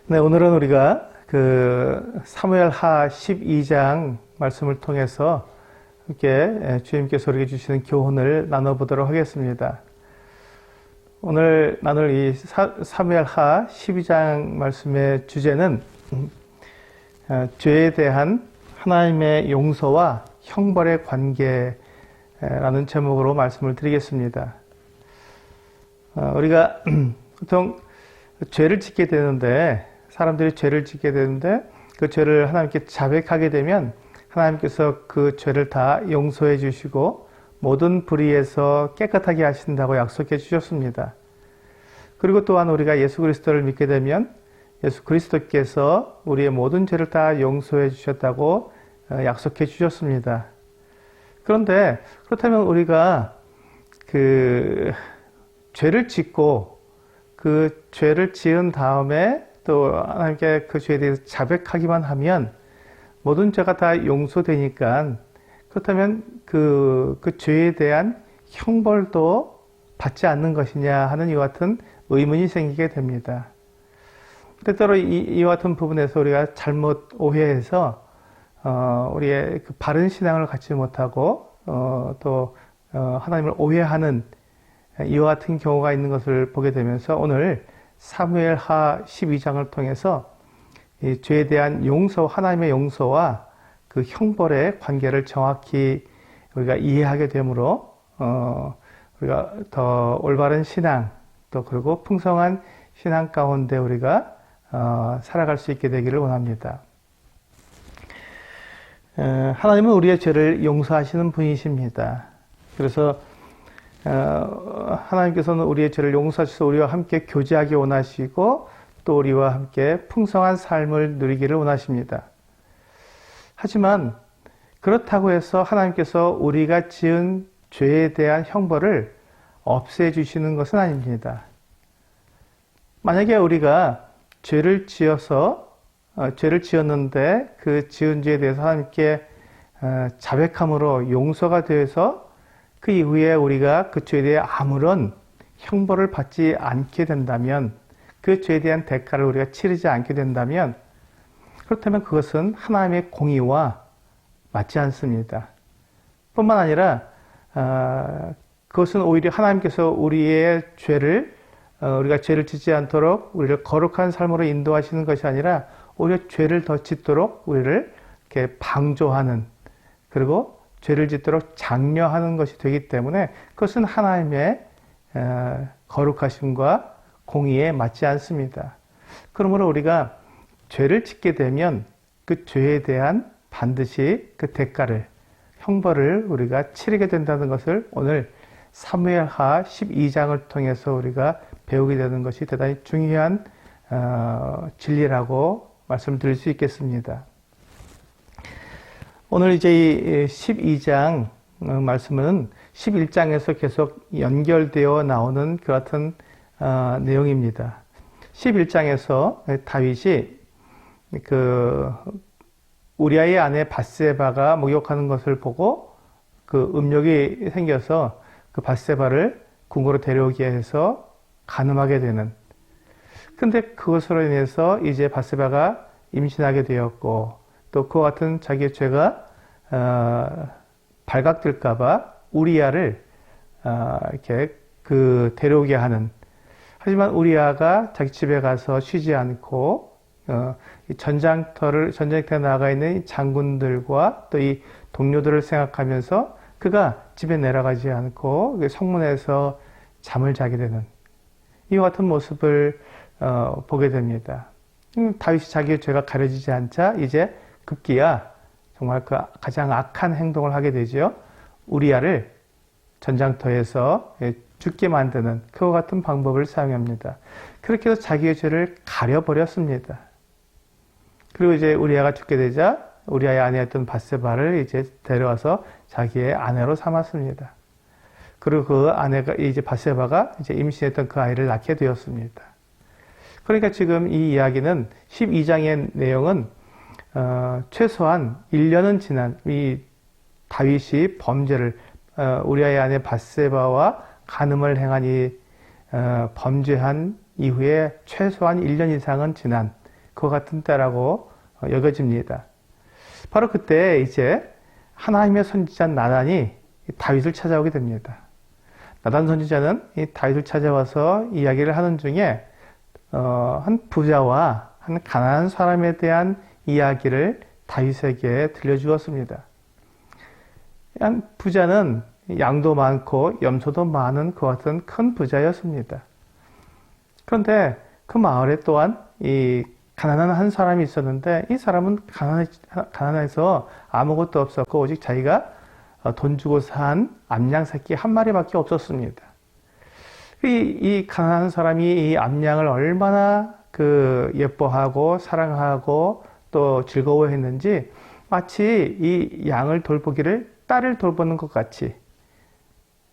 네, 오늘은 우리가 사무엘하 12장 말씀을 통해서 함께 주님께서 우리에게 주시는 교훈을 나눠보도록 하겠습니다. 오늘 나눌 이 사무엘하 12장 말씀의 주제는 죄에 대한 하나님의 용서와 형벌의 관계라는 제목으로 말씀을 드리겠습니다. 우리가 보통 죄를 짓게 되는데, 사람들이 죄를 짓게 되는데 그 죄를 하나님께 자백하게 되면 하나님께서 그 죄를 다 용서해 주시고 모든 불의에서 깨끗하게 하신다고 약속해 주셨습니다. 그리고 또한 우리가 예수 그리스도를 믿게 되면 예수 그리스도께서 우리의 모든 죄를 다 용서해 주셨다고 약속해 주셨습니다. 그런데 그렇다면 우리가 죄를 짓고 그 죄를 지은 다음에 또 하나님께 그 죄에 대해서 자백하기만 하면 모든 죄가 다 용서되니까, 그렇다면 그 죄에 대한 형벌도 받지 않는 것이냐 하는 이와 같은 의문이 생기게 됩니다. 때때로 이와 같은 부분에서 우리가 잘못 오해해서 우리의 그 바른 신앙을 갖지 못하고 또 하나님을 오해하는 이와 같은 경우가 있는 것을 보게 되면서 오늘 사무엘하 12장을 통해서 이 죄에 대한 용서, 하나님의 용서와 그 형벌의 관계를 정확히 우리가 이해하게 되므로 우리가 더 올바른 신앙, 또 그리고 풍성한 신앙 가운데 우리가 살아갈 수 있게 되기를 원합니다. 하나님은 우리의 죄를 용서하시는 분이십니다. 그래서 하나님께서는 우리의 죄를 용서하셔서 우리와 함께 교제하기 원하시고 또 우리와 함께 풍성한 삶을 누리기를 원하십니다. 하지만 그렇다고 해서 하나님께서 우리가 지은 죄에 대한 형벌을 없애주시는 것은 아닙니다. 만약에 우리가 죄를 지었는데 그 지은 죄에 대해서 하나님께 자백함으로 용서가 되어서 그 이후에 우리가 그 죄에 대해 아무런 형벌을 받지 않게 된다면, 그 죄에 대한 대가를 우리가 치르지 않게 된다면, 그렇다면 그것은 하나님의 공의와 맞지 않습니다. 뿐만 아니라 그것은 오히려 하나님께서 우리의 죄를 우리가 죄를 짓지 않도록 우리를 거룩한 삶으로 인도하시는 것이 아니라 오히려 죄를 더 짓도록 우리를 이렇게 방조하는, 그리고 죄를 짓도록 장려하는 것이 되기 때문에 그것은 하나님의 거룩하심과 공의에 맞지 않습니다. 그러므로 우리가 죄를 짓게 되면 그 죄에 대한 반드시 그 대가를, 형벌을 우리가 치르게 된다는 것을 오늘 사무엘하 12장을 통해서 우리가 배우게 되는 것이 대단히 중요한 진리라고 말씀드릴 수 있겠습니다. 오늘 이제 이 12장 말씀은 11장에서 계속 연결되어 나오는 그 같은 내용입니다. 11장에서 다윗이 우리아의 아내 밧세바가 목욕하는 것을 보고 그 음욕이 생겨서 그 밧세바를 궁으로 데려오게 해서 간음하게 되는. 근데 그것으로 인해서 이제 밧세바가 임신하게 되었고, 또 그와 같은 자기의 죄가 발각될까봐 우리아를 이렇게 데려오게 하는. 하지만 우리아가 자기 집에 가서 쉬지 않고 전쟁터에 나가 있는 장군들과 또 이 동료들을 생각하면서 그가 집에 내려가지 않고 성문에서 잠을 자게 되는 이와 같은 모습을 보게 됩니다. 다윗이 자기의 죄가 가려지지 않자 이제 급기야 정말 그 가장 악한 행동을 하게 되죠. 우리아를 전장터에서 죽게 만드는 그와 같은 방법을 사용합니다. 그렇게 해서 자기의 죄를 가려버렸습니다. 그리고 이제 우리아가 죽게 되자 우리아의 아내였던 밧세바를 이제 데려와서 자기의 아내로 삼았습니다. 그리고 그 아내가 이제 밧세바가 이제 임신했던 그 아이를 낳게 되었습니다. 그러니까 지금 이 이야기는 12장의 내용은 최소한 1년은 지난 이 다윗이 범죄를 우리아의 아내 밧세바와 간음을 행한 이 범죄한 이후에 최소한 1년 이상은 지난 그와 같은 때라고 여겨집니다. 바로 그때 이제 하나님의 선지자 나단이 다윗을 찾아오게 됩니다. 나단 선지자는 이 다윗을 찾아와서 이야기를 하는 중에 한 부자와 한 가난한 사람에 대한 이야기를 다윗에게 들려주었습니다. 한 부자는 양도 많고 염소도 많은 그와 같은 큰 부자였습니다. 그런데 그 마을에 또한 이 가난한 한 사람이 있었는데 이 사람은 가난해서 아무것도 없었고 오직 자기가 돈 주고 산 암양 새끼 한 마리밖에 없었습니다. 이 가난한 사람이 이 암양을 얼마나 예뻐하고 사랑하고 또 즐거워했는지 마치 이 양을 돌보기를 딸을 돌보는 것 같이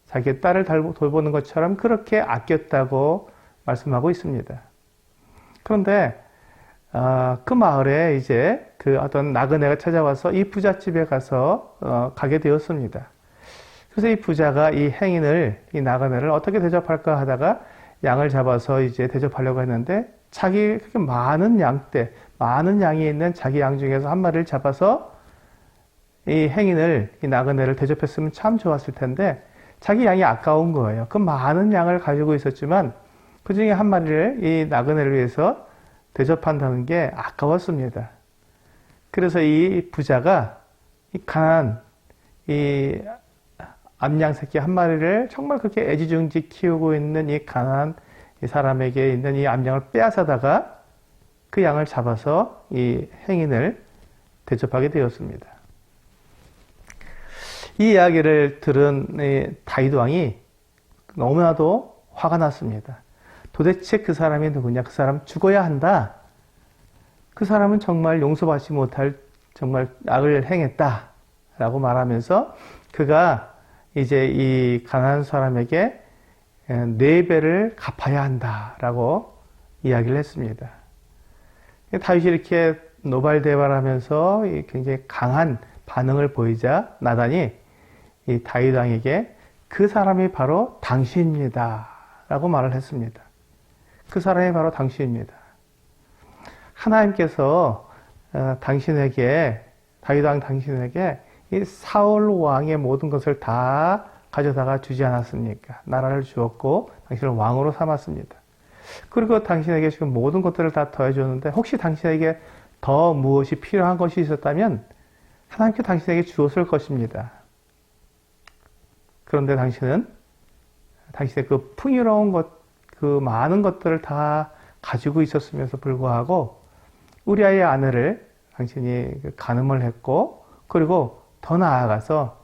자기의 딸을 돌보는 것처럼 그렇게 아꼈다고 말씀하고 있습니다. 그런데 그 마을에 이제 어떤 나그네가 찾아와서 이 부잣집에 가서 가게 되었습니다. 그래서 이 부자가 이 행인을, 이 나그네를 어떻게 대접할까 하다가 양을 잡아서 이제 대접하려고 했는데 자기 그렇게 많은 양이 있는 자기 양 중에서 한 마리를 잡아서 이 행인을, 이 나그네를 대접했으면 참 좋았을 텐데 자기 양이 아까운 거예요. 그 많은 양을 가지고 있었지만 그 중에 한 마리를 이 나그네를 위해서 대접한다는 게 아까웠습니다. 그래서 이 부자가 이 암양 새끼 한 마리를 정말 그렇게 애지중지 키우고 있는 이 가난한 이 사람에게 있는 이 암양을 빼앗아다가 그 양을 잡아서 이 행인을 대접하게 되었습니다. 이 이야기를 들은 다윗 왕이 너무나도 화가 났습니다. 도대체 그 사람이 누구냐? 그 사람 죽어야 한다. 그 사람은 정말 용서받지 못할 정말 악을 행했다. 라고 말하면서 그가 이제 이 가난한 사람에게 4배를 갚아야 한다. 라고 이야기를 했습니다. 다윗이 이렇게 노발대발하면서 굉장히 강한 반응을 보이자 나단이 이 다윗 왕에게 그 사람이 바로 당신입니다. 라고 말을 했습니다. 그 사람이 바로 당신입니다. 하나님께서 다윗 왕 당신에게 이 사울 왕의 모든 것을 다 가져다가 주지 않았습니까? 나라를 주었고 당신을 왕으로 삼았습니다. 그리고 당신에게 지금 모든 것들을 다 더해줬는데 혹시 당신에게 더 무엇이 필요한 것이 있었다면 하나님께 당신에게 주었을 것입니다. 그런데 당신은 당신의 그 풍요로운 그 많은 것들을 다 가지고 있었으면서 불구하고 우리아의 아내를 당신이 간음을 했고 그리고 더 나아가서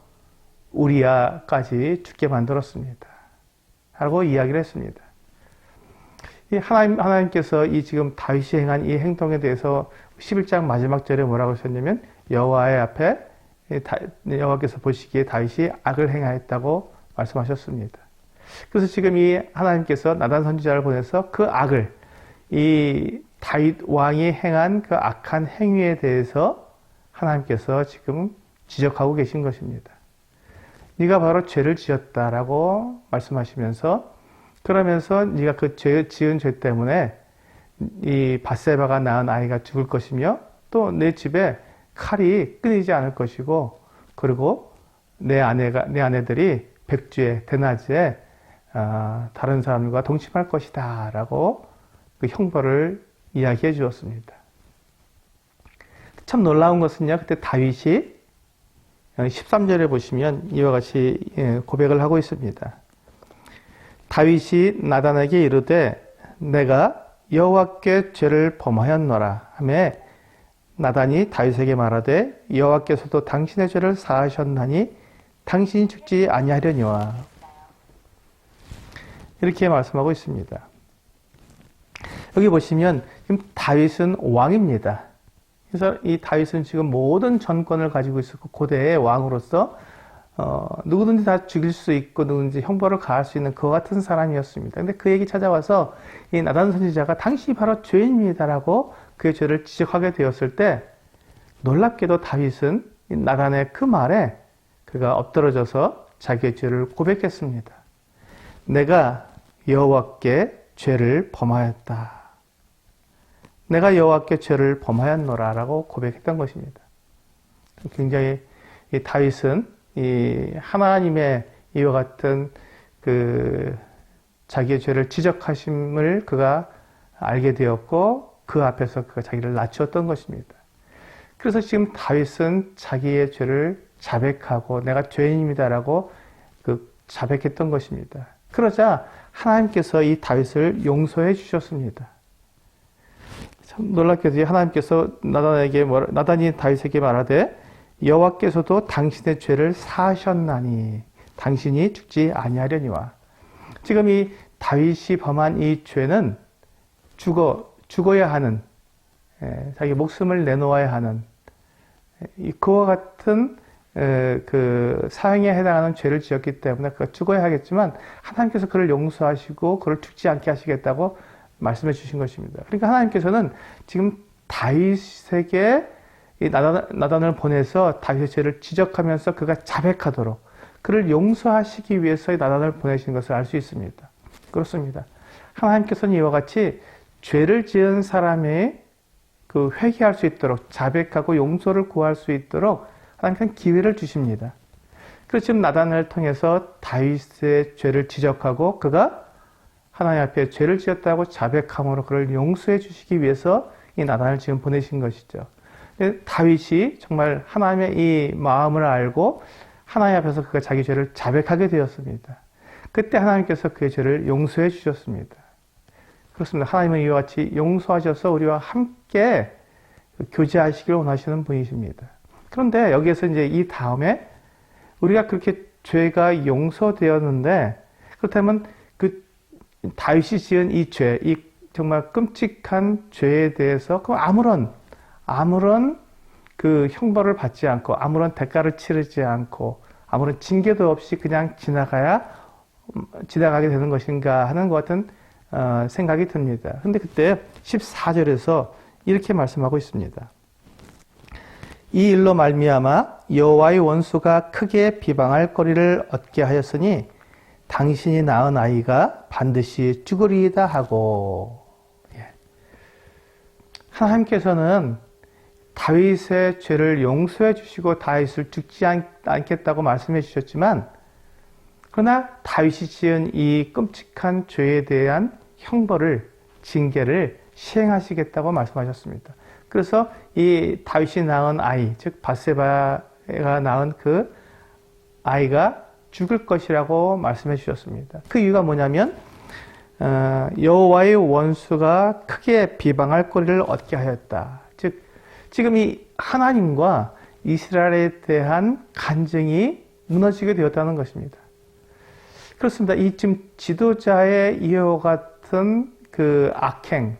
우리아까지 죽게 만들었습니다. 라고 이야기를 했습니다. 하나님께서 이 지금 다윗이 행한 이 행동에 대해서 11장 마지막 절에 뭐라고 하셨냐면 여호와의 앞에 여호와께서 보시기에 다윗이 악을 행하였다고 말씀하셨습니다. 그래서 지금 이 하나님께서 나단 선지자를 보내서 그 악을 이 다윗 왕이 행한 그 악한 행위에 대해서 하나님께서 지금 지적하고 계신 것입니다. 네가 바로 죄를 지었다라고 말씀하시면서 그러면서 네가 그 지은 죄 때문에 이 밧세바가 낳은 아이가 죽을 것이며 또 내 집에 칼이 끊이지 않을 것이고 그리고 내 아내들이 백주에 대낮에 다른 사람과 동침할 것이다 라고 그 형벌을 이야기해 주었습니다. 참 놀라운 것은요, 그때 다윗이 13절에 보시면 이와 같이 고백을 하고 있습니다. 다윗이 나단에게 이르되 내가 여호와께 죄를 범하였노라 하며 나단이 다윗에게 말하되 여호와께서도 당신의 죄를 사하셨나니 당신이 죽지 아니하려니와 이렇게 말씀하고 있습니다. 여기 보시면 지금 다윗은 왕입니다. 그래서 이 다윗은 지금 모든 전권을 가지고 있었고 고대의 왕으로서 누구든지 다 죽일 수 있고 누구든지 형벌을 가할 수 있는 그와 같은 사람이었습니다. 근데 그에게 찾아와서 이 나단 선지자가 당신이 바로 죄인입니다라고 그의 죄를 지적하게 되었을 때 놀랍게도 다윗은 나단의 그 말에 그가 엎드러져서 자기의 죄를 고백했습니다. 내가 여호와께 죄를 범하였다. 내가 여호와께 죄를 범하였노라라고 고백했던 것입니다. 굉장히 이 다윗은 이 하나님의 이와 같은 그 자기의 죄를 지적하심을 그가 알게 되었고 그 앞에서 그가 자기를 낮추었던 것입니다. 그래서 지금 다윗은 자기의 죄를 자백하고 내가 죄인입니다라고 그 자백했던 것입니다. 그러자 하나님께서 이 다윗을 용서해 주셨습니다. 참 놀랍게도 하나님께서 나단이 다윗에게 말하되 여호와께서도 당신의 죄를 사하셨나니 당신이 죽지 아니하려니와. 지금 이 다윗이 범한 이 죄는 죽어야 하는, 자기 목숨을 내놓아야 하는 그와 같은 그 사형에 해당하는 죄를 지었기 때문에 그가 죽어야 하겠지만 하나님께서 그를 용서하시고 그를 죽지 않게 하시겠다고 말씀해 주신 것입니다. 그러니까 하나님께서는 지금 다윗에게 이 나단을 보내서 다윗의 죄를 지적하면서 그가 자백하도록 그를 용서하시기 위해서 이 나단을 보내신 것을 알 수 있습니다. 그렇습니다. 하나님께서는 이와 같이 죄를 지은 사람이 그 회개할 수 있도록 자백하고 용서를 구할 수 있도록 하나님께서는 기회를 주십니다. 그래서 지금 나단을 통해서 다윗의 죄를 지적하고 그가 하나님 앞에 죄를 지었다고 자백함으로 그를 용서해 주시기 위해서 이 나단을 지금 보내신 것이죠. 다윗이 정말 하나님의 이 마음을 알고 하나님 앞에서 그가 자기 죄를 자백하게 되었습니다. 그때 하나님께서 그의 죄를 용서해 주셨습니다. 그렇습니다. 하나님은 이와 같이 용서하셔서 우리와 함께 교제하시기를 원하시는 분이십니다. 그런데 여기에서 이제 이 다음에 우리가 그렇게 죄가 용서되었는데 그렇다면 그 다윗이 지은 이 죄, 이 정말 끔찍한 죄에 대해서 그 아무런 그 형벌을 받지 않고 아무런 대가를 치르지 않고 아무런 징계도 없이 그냥 지나가게 되는 것인가 하는 것 같은 생각이 듭니다. 근데 그때 14절에서 이렇게 말씀하고 있습니다. 이 일로 말미암아 여호와의 원수가 크게 비방할 거리를 얻게 하였으니 당신이 낳은 아이가 반드시 죽으리이다 하고. 하나님께서는 다윗의 죄를 용서해 주시고 다윗을 죽지 않겠다고 말씀해 주셨지만 그러나 다윗이 지은 이 끔찍한 죄에 대한 형벌을, 징계를 시행하시겠다고 말씀하셨습니다. 그래서 이 다윗이 낳은 아이, 즉 밧세바가 낳은 그 아이가 죽을 것이라고 말씀해 주셨습니다. 그 이유가 뭐냐면 여호와의 원수가 크게 비방할 거리를 얻게 하였다. 즉 지금 이 하나님과 이스라엘에 대한 간증이 무너지게 되었다는 것입니다. 그렇습니다. 이 지금 지도자의 이와 같은 그 악행,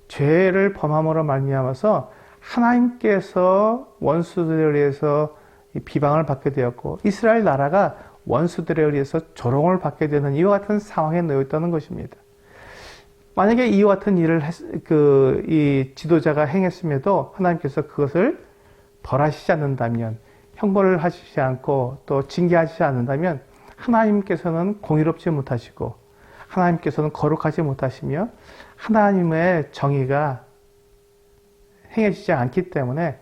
죄를 범함으로 말미암아서 하나님께서 원수들에 의해서 비방을 받게 되었고 이스라엘 나라가 원수들에 의해서 조롱을 받게 되는 이와 같은 상황에 놓여 있다는 것입니다. 만약에 이와 같은 일을 이 지도자가 행했음에도 하나님께서 그것을 벌하시지 않는다면, 형벌을 하시지 않고 또 징계하시지 않는다면 하나님께서는 공의롭지 못하시고 하나님께서는 거룩하지 못하시며 하나님의 정의가 행해지지 않기 때문에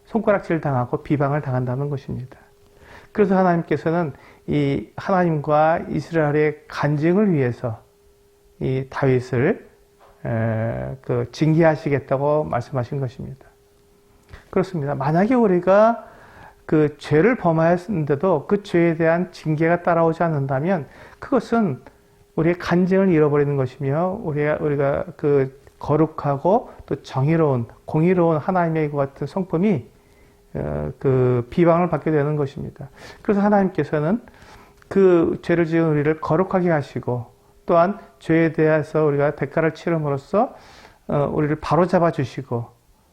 손가락질 당하고 비방을 당한다는 것입니다. 그래서 하나님께서는 이 하나님과 이스라엘의 간증을 위해서 이 다윗을 징계하시겠다고 말씀하신 것입니다. 그렇습니다. 만약에 우리가 그 죄를 범하였는데도 그 죄에 대한 징계가 따라오지 않는다면 그것은 우리의 간증을 잃어버리는 것이며 우리가 그 거룩하고 또 정의로운 공의로운 하나님의 이와 같은 성품이 그 비방을 받게 되는 것입니다. 그래서 하나님께서는 그 죄를 지은 우리를 거룩하게 하시고 또한 죄에 대해서 우리가 대가를 치름으로써 우리를 바로잡아 주시고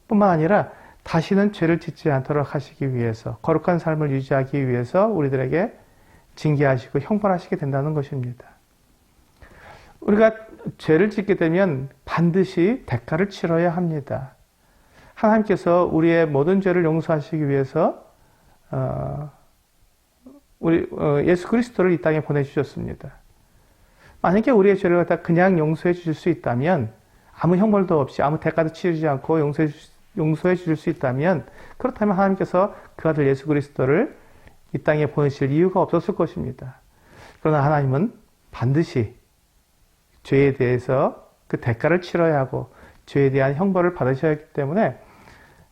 뿐만 아니라 다시는 죄를 짓지 않도록 하시기 위해서 거룩한 삶을 유지하기 위해서 우리들에게 징계하시고 형벌하시게 된다는 것입니다. 우리가 죄를 짓게 되면 반드시 대가를 치러야 합니다. 하나님께서 우리의 모든 죄를 용서하시기 위해서 예수 그리스도를 이 땅에 보내주셨습니다. 만약에 우리의 죄를 갖다 그냥 용서해 주실 수 있다면 아무 형벌도 없이 아무 대가도 치르지 않고 용서해 주실 수 있다면, 그렇다면 하나님께서 그 아들 예수 그리스도를 이 땅에 보내실 이유가 없었을 것입니다. 그러나 하나님은 반드시 죄에 대해서 그 대가를 치러야 하고 죄에 대한 형벌을 받으셔야 했기 때문에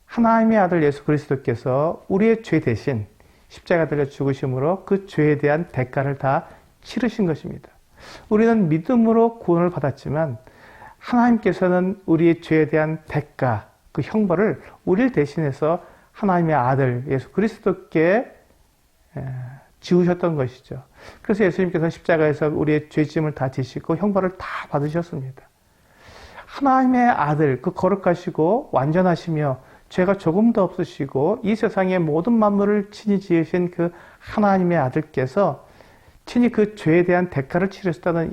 하나님의 아들 예수 그리스도께서 우리의 죄 대신 십자가 달려 죽으심으로 그 죄에 대한 대가를 다 치르신 것입니다. 우리는 믿음으로 구원을 받았지만 하나님께서는 우리의 죄에 대한 대가, 그 형벌을 우리를 대신해서 하나님의 아들 예수 그리스도께 지우셨던 것이죠. 그래서 예수님께서 십자가에서 우리의 죄짐을 다 지시고 형벌을 다 받으셨습니다. 하나님의 아들, 그 거룩하시고 완전하시며 죄가 조금도 없으시고 이 세상의 모든 만물을 친히 지으신 그 하나님의 아들께서 친히 그 죄에 대한 대가를 치르셨다는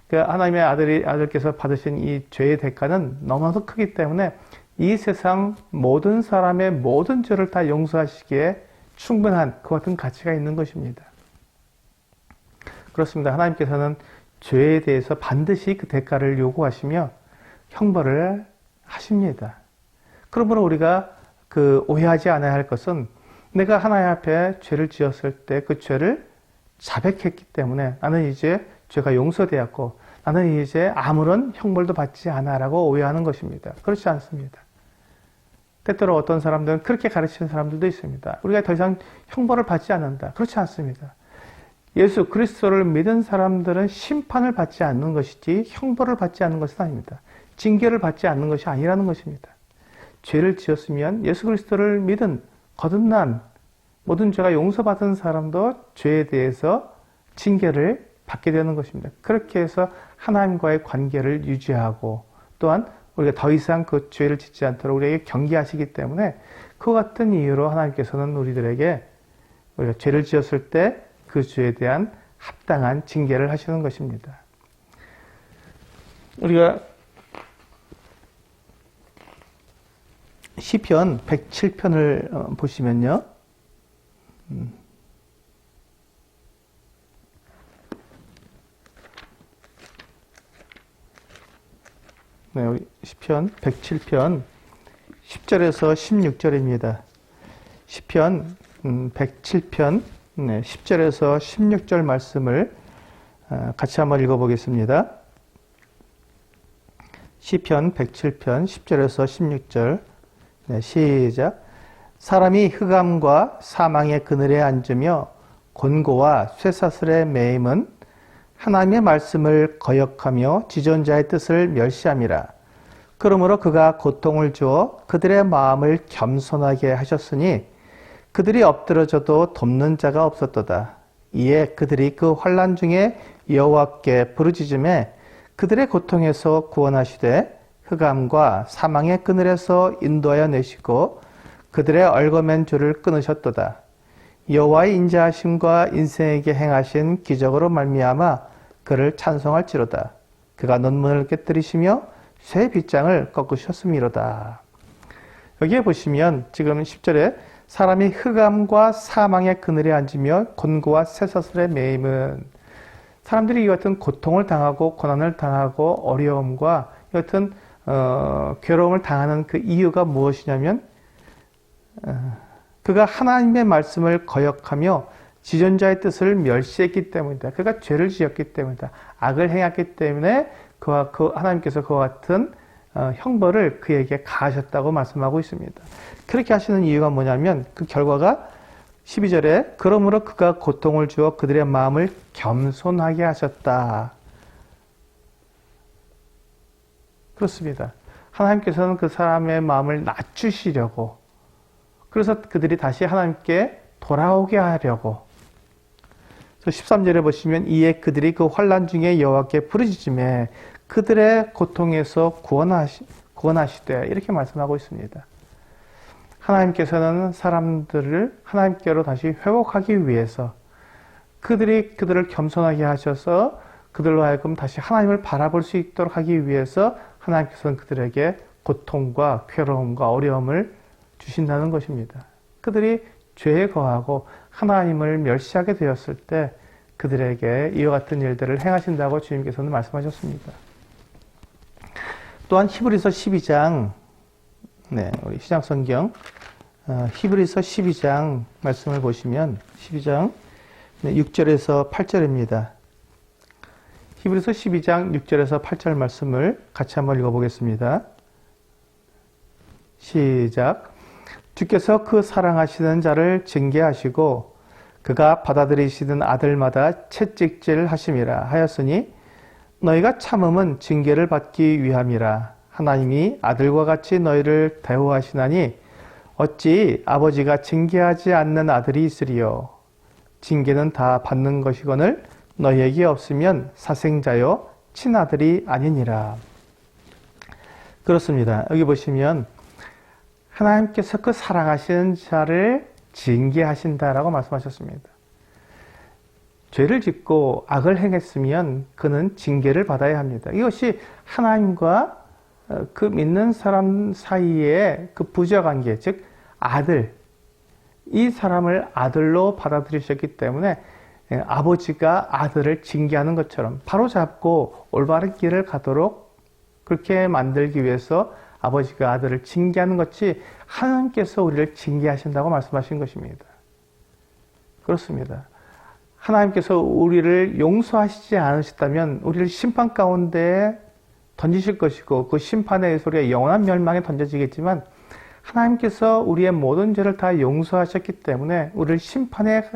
그 하나님의 아들께서 받으신 이 죄의 대가는 너무나도 크기 때문에 이 세상 모든 사람의 모든 죄를 다 용서하시기에 충분한 그 같은 가치가 있는 것입니다. 그렇습니다. 하나님께서는 죄에 대해서 반드시 그 대가를 요구하시며 형벌을 하십니다. 그러므로 우리가 오해하지 않아야 할 것은 내가 하나님 앞에 죄를 지었을 때 그 죄를 자백했기 때문에 나는 이제 죄가 용서되었고 나는 이제 아무런 형벌도 받지 않아 라고 오해하는 것입니다. 그렇지 않습니다. 때때로 어떤 사람들은 그렇게 가르치는 사람들도 있습니다. 우리가 더 이상 형벌을 받지 않는다. 그렇지 않습니다. 예수 그리스도를 믿은 사람들은 심판을 받지 않는 것이지 형벌을 받지 않는 것은 아닙니다. 징계를 받지 않는 것이 아니라는 것입니다. 죄를 지었으면 예수 그리스도를 믿은 거듭난 모든 죄가 용서받은 사람도 죄에 대해서 징계를 받게 되는 것입니다. 그렇게 해서 하나님과의 관계를 유지하고 또한 우리가 더 이상 그 죄를 짓지 않도록 우리에게 경계하시기 때문에 그 같은 이유로 하나님께서는 우리들에게 우리가 죄를 지었을 때 그 죄에 대한 합당한 징계를 하시는 것입니다. 우리가 시편 107편을 보시면요. 네, 우리 시편 107편 10절에서 16절입니다. 시편 107편 10절에서 16절 말씀을 같이 한번 읽어보겠습니다. 시편 107편 10절에서 16절 시작. 사람이 흑암과 사망의 그늘에 앉으며 곤고와 쇠사슬에 매임은 하나님의 말씀을 거역하며 지존자의 뜻을 멸시함이라. 그러므로 그가 고통을 주어 그들의 마음을 겸손하게 하셨으니 그들이 엎드러져도 돕는 자가 없었도다. 이에 그들이 그 환난 중에 여호와께 부르짖음에 그들의 고통에서 구원하시되 흑암과 사망의 그늘에서 인도하여 내시고 그들의 얽어맨 줄을 끊으셨도다. 여호와의 인자하심과 인생에게 행하신 기적으로 말미암아 그를 찬송할지로다. 그가 논문을 깨뜨리시며 쇠 빗장을 꺾으셨음이로다. 여기에 보시면 지금 10절에 사람이 흑암과 사망의 그늘에 앉으며 곤고와 쇠사슬에 매임은 사람들이 이 같은 고통을 당하고 고난을 당하고 어려움과 이 같은 괴로움을 당하는 그 이유가 무엇이냐면 그가 하나님의 말씀을 거역하며 지존자의 뜻을 멸시했기 때문이다. 그가 죄를 지었기 때문이다. 악을 행했기 때문에 하나님께서 그와 같은 형벌을 그에게 가하셨다고 말씀하고 있습니다. 그렇게 하시는 이유가 뭐냐면 그 결과가 12절에 그러므로 그가 고통을 주어 그들의 마음을 겸손하게 하셨다. 그렇습니다. 하나님께서는 그 사람의 마음을 낮추시려고 그래서 그들이 다시 하나님께 돌아오게 하려고 13절에 보시면 이에 그들이 그 환난 중에 여호와께 부르짖음에 그들의 고통에서 구원하시되 이렇게 말씀하고 있습니다. 하나님께서는 사람들을 하나님께로 다시 회복하기 위해서 그들을 겸손하게 하셔서 그들로 하여금 다시 하나님을 바라볼 수 있도록 하기 위해서 하나님께서는 그들에게 고통과 괴로움과 어려움을 주신다는 것입니다. 그들이 죄에 거하고 하나님을 멸시하게 되었을 때 그들에게 이와 같은 일들을 행하신다고 주님께서는 말씀하셨습니다. 또한 히브리서 12장, 우리 신약성경 히브리서 12장 말씀을 보시면 12장 6절에서 8절입니다. 히브리서 12장 6절에서 8절 말씀을 같이 한번 읽어보겠습니다. 시작. 주께서 그 사랑하시는 자를 징계하시고 그가 받아들이시는 아들마다 채찍질 하심이라 하였으니 너희가 참음은 징계를 받기 위함이라. 하나님이 아들과 같이 너희를 대우하시나니 어찌 아버지가 징계하지 않는 아들이 있으리요. 징계는 다 받는 것이거늘 너희에게 없으면 사생자요 친아들이 아니니라. 그렇습니다. 여기 보시면 하나님께서 그 사랑하시는 자를 징계하신다라고 말씀하셨습니다. 죄를 짓고 악을 행했으면 그는 징계를 받아야 합니다. 이것이 하나님과 그 믿는 사람 사이의 그 부자관계, 즉 아들, 이 사람을 아들로 받아들이셨기 때문에 아버지가 아들을 징계하는 것처럼 바로잡고 올바른 길을 가도록 그렇게 만들기 위해서 아버지가 아들을 징계하는 것이 하나님께서 우리를 징계하신다고 말씀하신 것입니다. 그렇습니다. 하나님께서 우리를 용서하시지 않으셨다면 우리를 심판 가운데 던지실 것이고 그 심판의 소리가 영원한 멸망에 던져지겠지만 하나님께서 우리의 모든 죄를 다 용서하셨기 때문에 우리를 심판에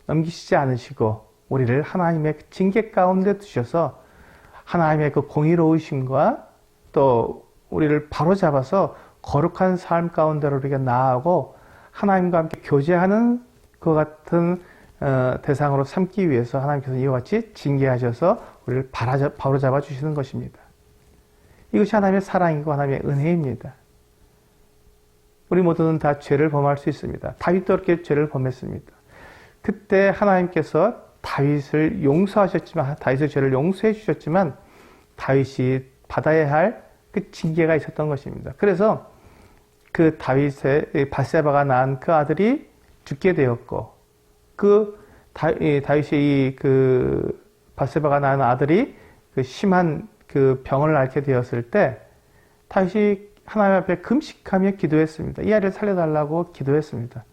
넘기시지 않으시고 우리를 하나님의 징계 가운데 두셔서 하나님의 그 공의로우심과 또 우리를 바로잡아서 거룩한 삶 가운데로 우리가 나아가고 하나님과 함께 교제하는 그 같은 대상으로 삼기 위해서 하나님께서 이와 같이 징계하셔서 우리를 바로잡아 주시는 것입니다. 이것이 하나님의 사랑이고 하나님의 은혜입니다. 우리 모두는 다 죄를 범할 수 있습니다. 다윗도 그렇게 죄를 범했습니다. 그때 하나님께서 다윗을 용서하셨지만, 다윗의 죄를 용서해 주셨지만 다윗이 받아야 할 그 징계가 있었던 것입니다. 그래서 그 다윗의 밧세바가 낳은 그 아들이 죽게 되었고, 다윗이 그 밧세바가 낳은 아들이 그 심한 그 병을 앓게 되었을 때 다윗이 하나님 앞에 금식하며 기도했습니다. 이 아이를 살려달라고 기도했습니다.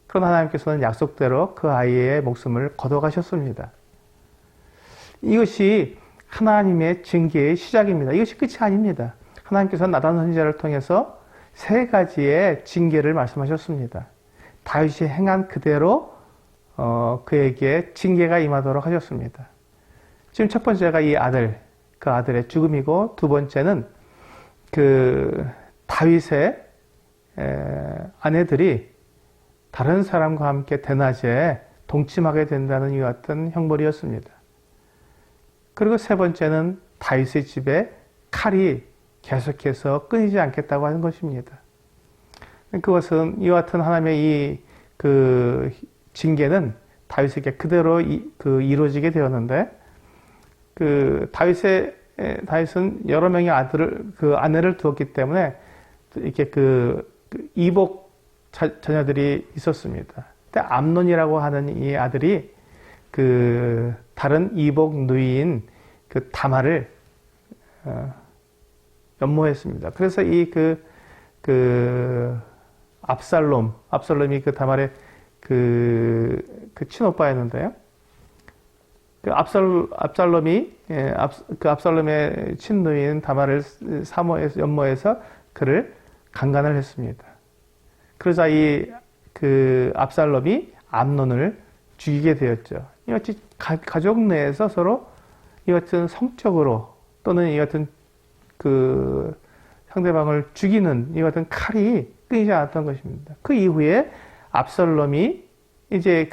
그러나 하나님께서는 약속대로 그 아이의 목숨을 거둬가셨습니다. 이것이 하나님의 징계의 시작입니다. 이것이 끝이 아닙니다. 하나님께서는 나단 선지자를 통해서 세 가지의 징계를 말씀하셨습니다. 다윗이 행한 그대로 그에게 징계가 임하도록 하셨습니다. 지금 첫 번째가 이 아들, 그 아들의 죽음이고, 두 번째는 그 다윗의 아내들이 다른 사람과 함께 대낮에 동침하게 된다는 이와 같은 형벌이었습니다. 그리고 세 번째는 다윗의 집에 칼이 계속해서 끊이지 않겠다고 하는 것입니다. 그것은 이와 같은 하나님의 그 징계는 다윗에게 그대로 이루어지게 되었는데, 다윗은 여러 명의 아내를 두었기 때문에 이렇게 이복 자녀들이 있었습니다. 근데 암논이라고 하는 이 아들이 다른 이복 누이인 다말을 연모했습니다. 그래서 압살롬이 다말의 친오빠였는데요. 압살롬의 친누이인 다말을 연모해서 그를 강간을 했습니다. 그러자 압살롬이 암논을 죽이게 되었죠. 이같이 가족 내에서 서로 이 같은 성적으로 또는 이 같은 상대방을 죽이는 이 같은 칼이 끊이지 않았던 것입니다. 그 이후에 압살롬이 이제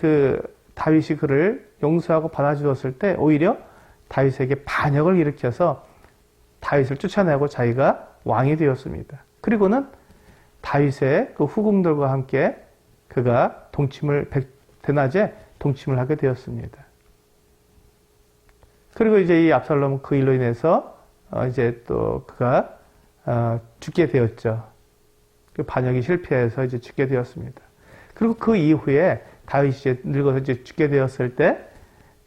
다윗이 그를 용서하고 받아주었을 때 오히려 다윗에게 반역을 일으켜서 다윗을 쫓아내고 자기가 왕이 되었습니다. 그리고는 다윗의 그 후궁들과 함께 그가 대낮에 동침을 하게 되었습니다. 그리고 이제 이 압살롬은 그 일로 인해서 이제 또 그가 죽게 되었죠. 그 반역이 실패해서 이제 죽게 되었습니다. 그리고 그 이후에 다윗이 이제 늙어서 이제 죽게 되었을 때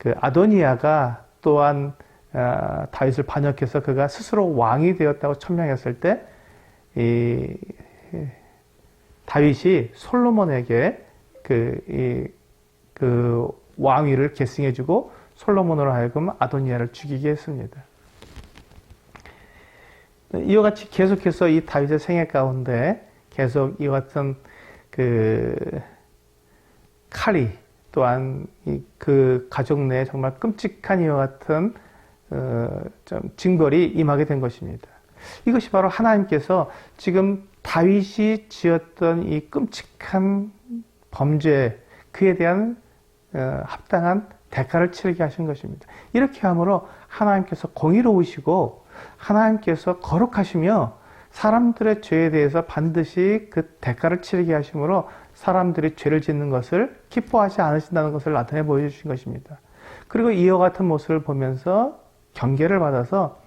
그 아도니아가 또한 다윗을 반역해서 그가 스스로 왕이 되었다고 천명했을 때 다윗이 솔로몬에게 그 왕위를 계승해주고 솔로몬으로 하여금 아도니아를 죽이게 했습니다. 이와 같이 계속해서 이 다윗의 생애 가운데 계속 이와 같은 그 칼이 또한 그 가족 내에 정말 끔찍한 이와 같은 좀 징벌이 임하게 된 것입니다. 이것이 바로 하나님께서 지금 다윗이 지었던 이 끔찍한 범죄, 그에 대한 합당한 대가를 치르게 하신 것입니다. 이렇게 함으로 하나님께서 공의로우시고 하나님께서 거룩하시며 사람들의 죄에 대해서 반드시 그 대가를 치르게 하심으로 사람들이 죄를 짓는 것을 기뻐하지 않으신다는 것을 나타내 보여주신 것입니다. 그리고 이와 같은 모습을 보면서 경계를 받아서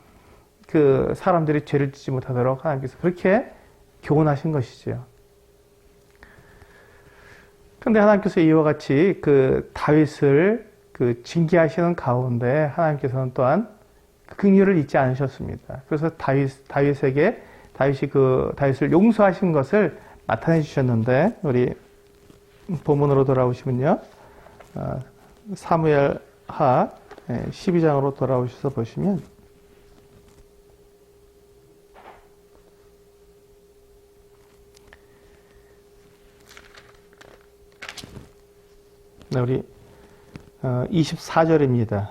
그 사람들이 죄를 짓지 못하도록 하나님께서 그렇게 교훈하신 것이지요. 그런데 하나님께서 이와 같이 그 다윗을 그 징계하시는 가운데 하나님께서는 또한 긍휼을 잊지 않으셨습니다. 그래서 다윗에게 다윗을 용서하신 것을 나타내 주셨는데, 우리 본문으로 돌아오시면요, 사무엘하 12장으로 돌아오셔서 보시면, 우리 24절입니다.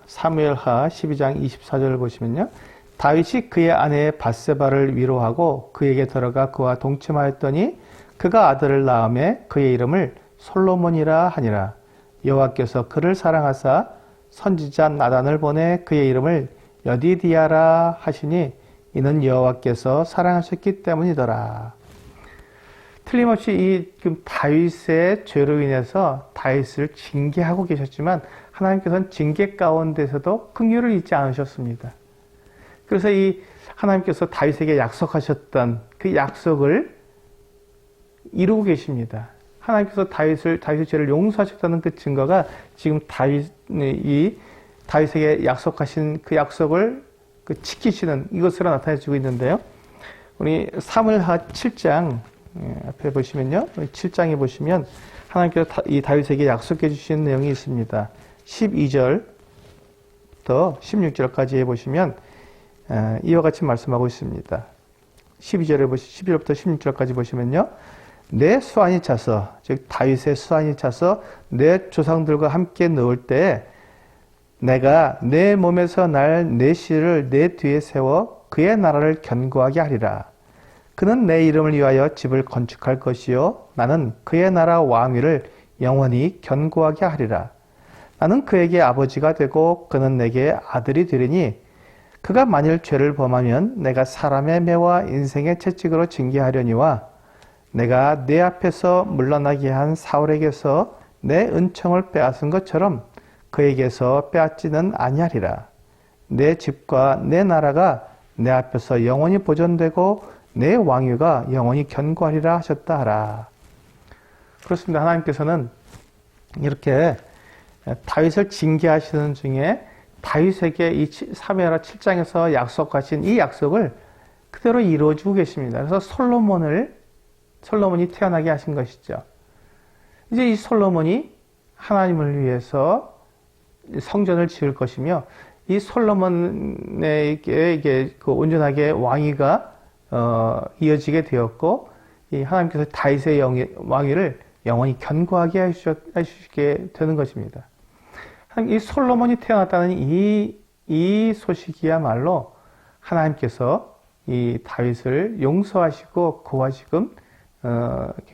사무엘하 12장 24절을 보시면요, 다윗이 그의 아내 밧세바를 위로하고 그에게 들어가 그와 동침하였더니 그가 아들을 낳음에 그의 이름을 솔로몬이라 하니라. 여호와께서 그를 사랑하사 선지자 나단을 보내 그의 이름을 여디디아라 하시니 이는 여호와께서 사랑하셨기 때문이더라. 틀림없이 이 다윗의 죄로 인해서 다윗을 징계하고 계셨지만 하나님께서는 징계 가운데서도 긍휼을 잊지 않으셨습니다. 그래서 이 하나님께서 다윗에게 약속하셨던 그 약속을 이루고 계십니다. 하나님께서 다윗의 죄를 용서하셨다는 그 증거가 지금 다윗에게 약속하신 그 약속을 지키시는 이것으로 나타내주고 있는데요. 우리 사무엘하 7장 앞에 보시면요, 7장에 보시면 하나님께서 이 다윗에게 약속해 주신 내용이 있습니다. 12절부터 16절까지 보시면 이와 같이 말씀하고 있습니다. 12절부터 16절까지 보시면요, 내 수완이 차서, 즉 다윗의 수완이 차서 내 조상들과 함께 누울 때 내가 내 몸에서 날 내 씨를 내 뒤에 세워 그의 나라를 견고하게 하리라. 그는 내 이름을 위하여 집을 건축할 것이요 나는 그의 나라 왕위를 영원히 견고하게 하리라. 나는 그에게 아버지가 되고 그는 내게 아들이 되리니 그가 만일 죄를 범하면 내가 사람의 매와 인생의 채찍으로 징계하려니와 내가 내 앞에서 물러나게 한 사울에게서 내 은총을 빼앗은 것처럼 그에게서 빼앗지는 아니하리라. 내 집과 내 나라가 내 앞에서 영원히 보존되고 내 왕위가 영원히 견고하리라 하셨다 하라. 그렇습니다. 하나님께서는 이렇게 다윗을 징계하시는 중에 다윗에게 이 사무엘하 7장에서 약속하신 이 약속을 그대로 이루어주고 계십니다. 그래서 솔로몬이 태어나게 하신 것이죠. 이제 이 솔로몬이 하나님을 위해서 성전을 지을 것이며 이 솔로몬에게 이게 온전하게 왕위가 이어지게 되었고, 이 하나님께서 다윗의 왕위를 영원히 견고하게 하시게 되는 것입니다. 이 솔로몬이 태어났다는 이 소식이야말로 하나님께서 이 다윗을 용서하시고 그와 지금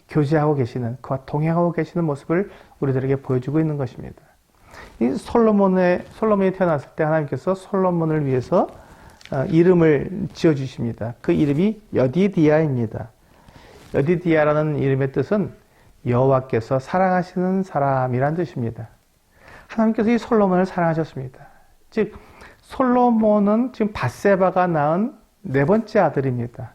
교제하고 계시는, 그와 동행하고 계시는 모습을 우리들에게 보여주고 있는 것입니다. 이 솔로몬이 태어났을 때 하나님께서 솔로몬을 위해서 이름을 지어주십니다. 그 이름이 여디디아입니다. 여디디아라는 이름의 뜻은 여호와께서 사랑하시는 사람이란 뜻입니다. 하나님께서 이 솔로몬을 사랑하셨습니다. 즉 솔로몬은 지금 밧세바가 낳은 네 번째 아들입니다.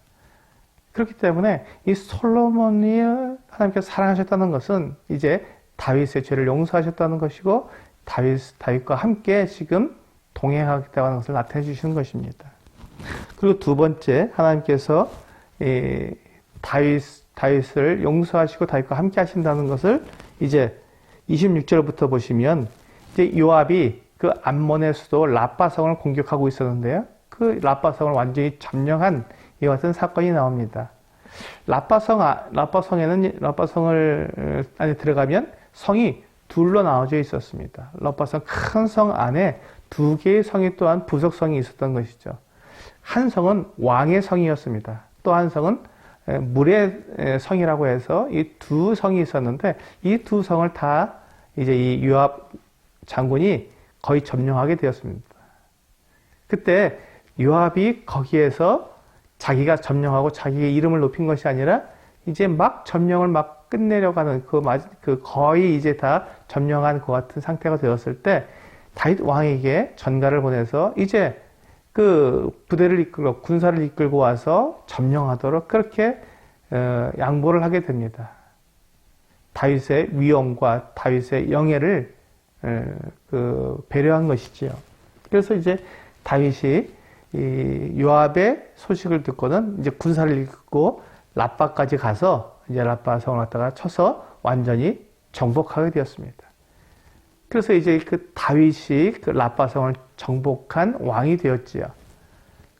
그렇기 때문에 이 솔로몬이 하나님께서 사랑하셨다는 것은 이제 다윗의 죄를 용서하셨다는 것이고 다윗과 함께 지금 동행하겠다고 하는 것을 나타내 주시는 것입니다. 그리고 두 번째, 하나님께서 다윗을 용서하시고 다윗과 함께 하신다는 것을 이제 26절부터 보시면, 이제 요압이 그 암몬의 수도 라빠성을 공격하고 있었는데요. 그 라빠성을 완전히 점령한 이와 같은 사건이 나옵니다. 라빠성을 안에 들어가면 성이 둘로 나눠져 있었습니다. 라빠성 큰 성 안에 두 개의 성이 또한 부속성이 있었던 것이죠. 한 성은 왕의 성이었습니다. 또 한 성은 물의 성이라고 해서 이 두 성이 있었는데, 이 두 성을 다 이제 이 요압 장군이 거의 점령하게 되었습니다. 그때 요압이 거기에서 자기가 점령하고 자기의 이름을 높인 것이 아니라 이제 막 점령을 막 끝내려고 하는 그 거의 이제 다 점령한 것 같은 상태가 되었을 때, 다윗 왕에게 전가를 보내서 이제 그 부대를 이끌고 군사를 이끌고 와서 점령하도록 그렇게 양보를 하게 됩니다. 다윗의 위엄과 다윗의 영예를 배려한 것이지요. 그래서 이제 다윗이 이 요압의 소식을 듣고는 이제 군사를 이끌고 라빠까지 가서 이제 라빠 성을 갖다가 쳐서 완전히 정복하게 되었습니다. 그래서 이제 그 다윗이 그 라빠 성을 정복한 왕이 되었지요.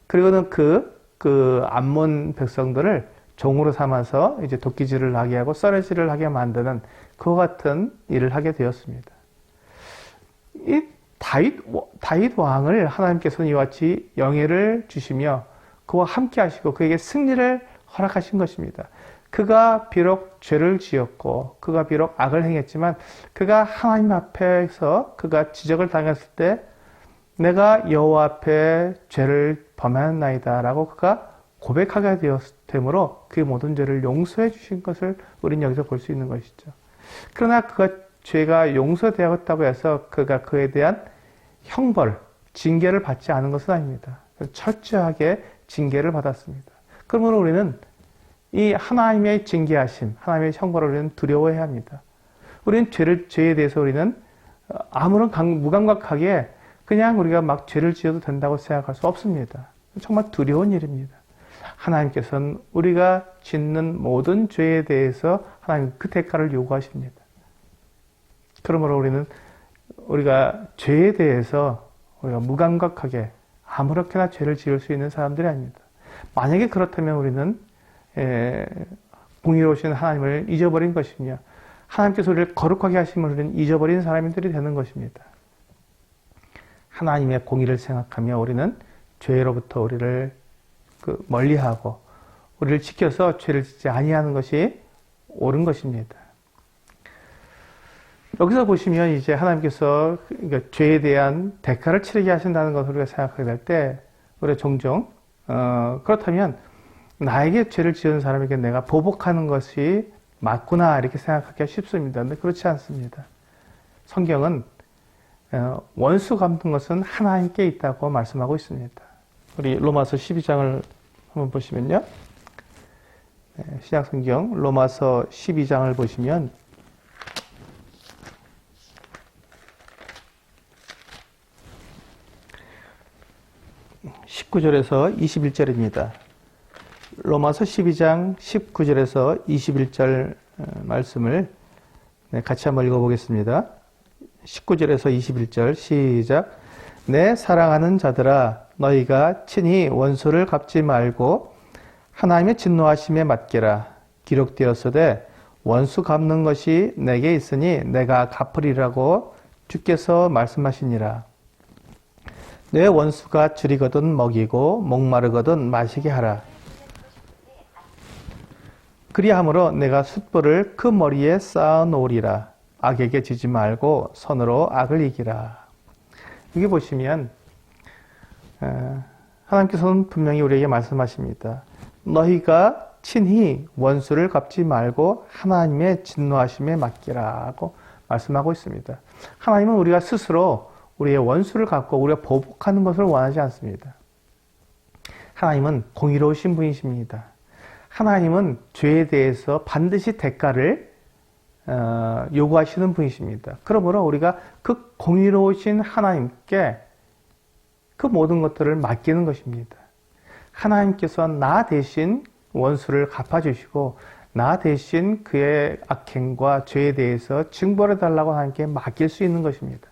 그리고는 그 암몬 백성들을 종으로 삼아서 이제 도끼질을 하게 하고 썰어질을 하게 만드는 그와 같은 일을 하게 되었습니다. 이 다윗 왕을 하나님께서는 이와 같이 영예를 주시며 그와 함께 하시고 그에게 승리를 허락하신 것입니다. 그가 비록 죄를 지었고 그가 비록 악을 행했지만 그가 하나님 앞에서 그가 지적을 당했을 때 내가 여호와 앞에 죄를 범하였나이다 라고 그가 고백하게 되었으므로 그 모든 죄를 용서해 주신 것을 우리는 여기서 볼 수 있는 것이죠. 그러나 그가 죄가 용서되었다고 해서 그가 그에 대한 형벌, 징계를 받지 않은 것은 아닙니다. 철저하게 징계를 받았습니다. 그러므로 우리는 이 하나님의 징계하심, 하나님의 형벌을 우리는 두려워해야 합니다. 우리는 죄에 대해서 우리는 아무런 무감각하게 그냥 우리가 막 죄를 지어도 된다고 생각할 수 없습니다. 정말 두려운 일입니다. 하나님께서는 우리가 짓는 모든 죄에 대해서 하나님 그 대가를 요구하십니다. 그러므로 우리가 죄에 대해서 우리가 무감각하게 아무렇게나 죄를 지을 수 있는 사람들이 아닙니다. 만약에 그렇다면 우리는 공의로우신 하나님을 잊어버린 것이며 하나님께서 우리를 거룩하게 하심을 우리는 잊어버린 사람들이 되는 것입니다. 하나님의 공의를 생각하며 우리는 죄로부터 우리를 멀리하고 우리를 지켜서 죄를 짓지 아니하는 것이 옳은 것입니다. 여기서 보시면 이제 하나님께서 그러니까 죄에 대한 대가를 치르게 하신다는 것을 우리가 생각하게 될 때 우리가 종종 그렇다면 나에게 죄를 지은 사람에게 내가 보복하는 것이 맞구나 이렇게 생각하기가 쉽습니다. 근데 그렇지 않습니다. 성경은 원수 갚는 것은 하나님께 있다고 말씀하고 있습니다. 우리 로마서 12장을 한번 보시면요. 신약성경 로마서 12장을 보시면 19절에서 21절입니다. 로마서 12장 19절에서 21절 말씀을 같이 한번 읽어보겠습니다. 19절에서 21절 시작. 내 사랑하는 자들아 너희가 친히 원수를 갚지 말고 하나님의 진노하심에 맡기라. 기록되었으되 원수 갚는 것이 내게 있으니 내가 갚으리라고 주께서 말씀하시니라. 내 원수가 줄이거든 먹이고 목마르거든 마시게 하라. 그리함으로 내가 숯불을 그 머리에 쌓아 놓으리라. 악에게 지지 말고 선으로 악을 이기라. 여기 보시면 하나님께서는 분명히 우리에게 말씀하십니다. 너희가 친히 원수를 갚지 말고 하나님의 진노하심에 맡기라고 말씀하고 있습니다. 하나님은 우리가 스스로 우리의 원수를 갚고 우리가 보복하는 것을 원하지 않습니다. 하나님은 공의로우신 분이십니다. 하나님은 죄에 대해서 반드시 대가를 요구하시는 분이십니다. 그러므로 우리가 그 공의로우신 하나님께 그 모든 것들을 맡기는 것입니다. 하나님께서 나 대신 원수를 갚아주시고 나 대신 그의 악행과 죄에 대해서 징벌해달라고 하나님께 맡길 수 있는 것입니다.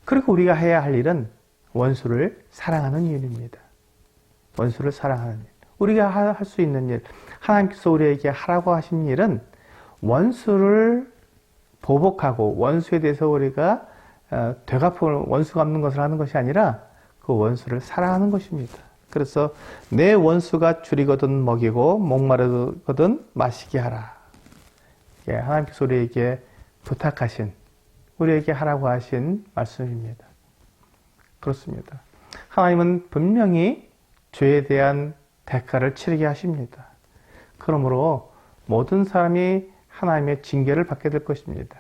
그리고 우리가 해야 할 일은 원수를 사랑하는 일입니다. 원수를 사랑하는 일. 우리가 할 수 있는 일, 하나님께서 우리에게 하라고 하신 일은 원수를 보복하고 원수에 대해서 우리가 되갚을 원수 갚는 것을 하는 것이 아니라 그 원수를 사랑하는 것입니다. 그래서 내 원수가 줄이거든 먹이고 목마르거든 마시게 하라. 예, 하나님께서 우리에게 부탁하신, 우리에게 하라고 하신 말씀입니다. 그렇습니다. 하나님은 분명히 죄에 대한 대가를 치르게 하십니다. 그러므로 모든 사람이 하나님의 징계를 받게 될 것입니다.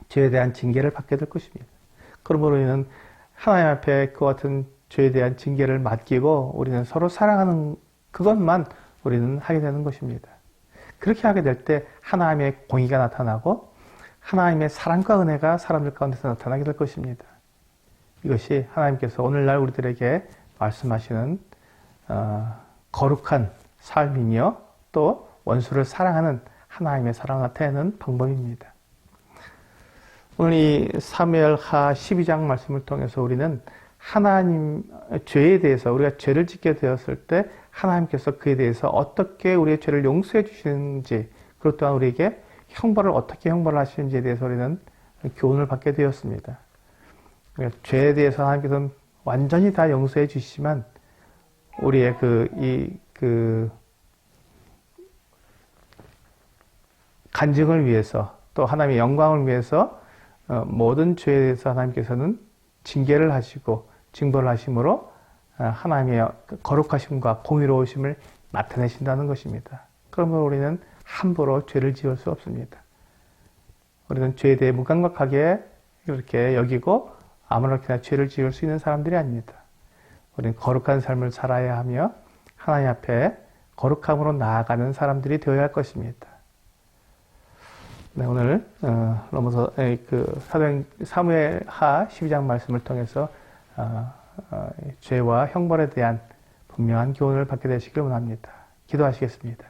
죄에 대한 징계를 받게 될 것입니다. 그러므로 우리는 하나님 앞에 그와 같은 죄에 대한 징계를 맡기고 우리는 서로 사랑하는 그것만 우리는 하게 되는 것입니다. 그렇게 하게 될 때 하나님의 공의가 나타나고 하나님의 사랑과 은혜가 사람들 가운데서 나타나게 될 것입니다. 이것이 하나님께서 오늘날 우리들에게 말씀하시는 거룩한 삶이며 또 원수를 사랑하는 하나님의 사랑을 나타내는 방법입니다. 오늘 이 사무엘하 12장 말씀을 통해서 우리는 하나님 죄에 대해서 우리가 죄를 짓게 되었을 때 하나님께서 그에 대해서 어떻게 우리의 죄를 용서해 주시는지 그리고 또한 우리에게 형벌을 어떻게 형벌을 하시는지에 대해서 우리는 교훈을 받게 되었습니다. 죄에 대해서 하나님께서는 완전히 다 용서해 주시지만 우리의 간증을 위해서 또 하나님의 영광을 위해서 모든 죄에 대해서 하나님께서는 징계를 하시고 징벌을 하심으로 하나님의 거룩하심과 공의로우심을 나타내신다는 것입니다. 그러면 우리는 함부로 죄를 지을 수 없습니다. 우리는 죄에 대해 무감각하게 이렇게 여기고 아무렇게나 죄를 지을 수 있는 사람들이 아닙니다. 우리는 거룩한 삶을 살아야 하며 하나님 앞에 거룩함으로 나아가는 사람들이 되어야 할 것입니다. 네, 오늘 로마서 사무엘하 12장 말씀을 통해서 죄와 형벌에 대한 분명한 교훈을 받게 되시길 원합니다. 기도하시겠습니다.